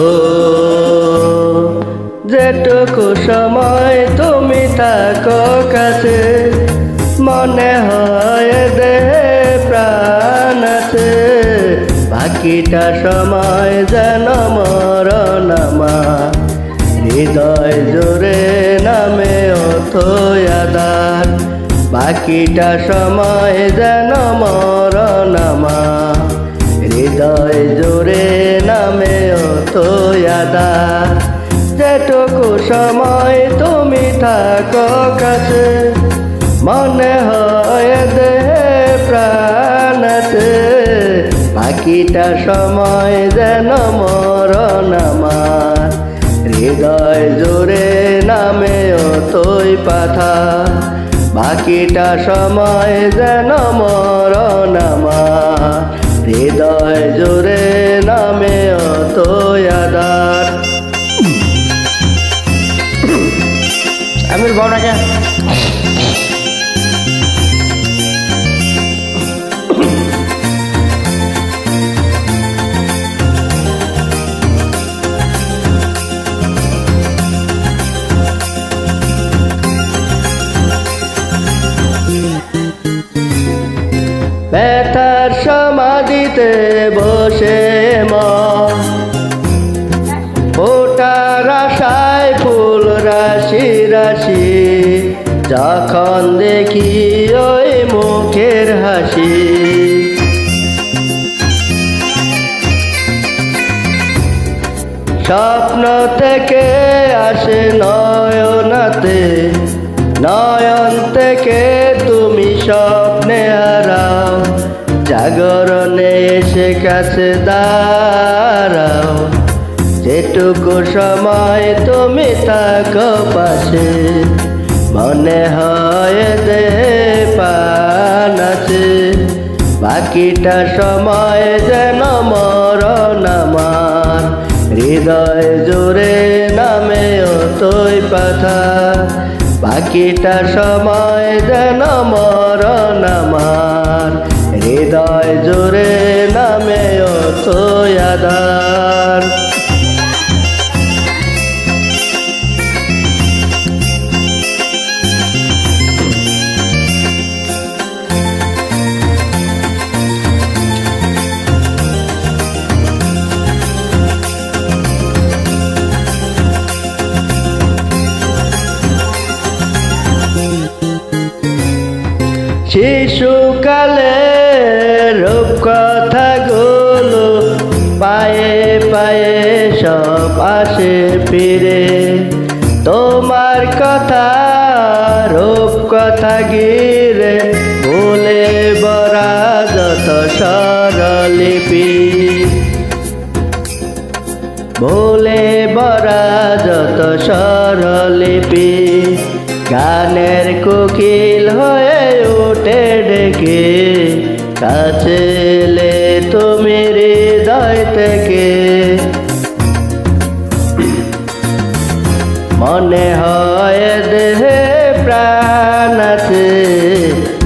ও যেটুকু সময় তুমি থাকো কাছে, মনে হয় দেহে প্রাণ আছে। বাকিটা সময় যেন মরণ আমার, হৃদয় জুড়ে নামে অথই আঁধার। বাকিটা সময় যেন মরণ আমার, হৃদয় জুড়ে নামে অথই আঁধার। যেটুকু সময় তুমি থাকো কাছে, মনে হয় দেহে প্রাণ আছে। বাকিটা সময় যেন মরণ আমার, হৃদয় জুড়ে নামে অথই পাথার। বাকিটা সময় যেন মরণ আমার, হৃদয় জুড়ে নামে অথই আঁধার। আমির বড়াকে ব্যথার সমাধিতে বসে মন, ফোটার আশায় ফুল রাশি রাশি। যখন দেখি ওই মুখের হাসি, স্বপ্ন থেকে আসে নয়নাতে, নয়ন থেকে তুমি স্বপ্নে হারাও। জাগরণে এসে কাছে দাঁড়াও, যেটুকু সময় তুমি থাকো পাশে, মনে হয় দেহে প্রাণ আছে। বাকিটা সময় যেন মরণ আমার, হৃদয় জুড়ে নামে অথই পাথার। বাকিটা সময় যেন মরণ আমার, হৃদয় জুড়ে নামে অথই আঁধার। শিশুকালে রূপকথাগুলো পায়ে পায়ে সব আসে ফিরে। তোমার কথা রূপকথা ঘিরে, ভুলে ভরা যত স্বরলিপি, ভুলে ভরা যত স্বরলিপি। গানের কোকিল হয়ে উঠে ডেকে, কাছে এলে তুমি হৃদয় থেকে। মনে হয় দেহে প্রাণ আছে,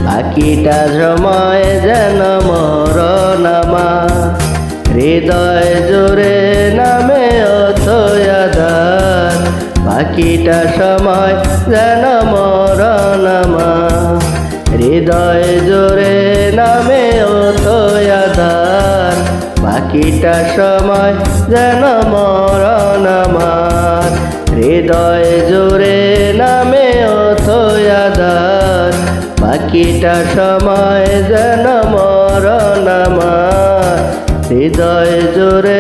বাকিটা সময় যেন মরণ আমার, হৃদয় জুড়ে নামে অথই আঁধার। বাকিটা সময় যেন মরণ আমার, হৃদয় জুড়ে নামে অথই আঁধার। বাকিটা সময় যেন মরণ আমার, হৃদয় জুড়ে নামে অথই আঁধার। বাকিটা সময় যেন মরণ আমার, হৃদয় জুড়ে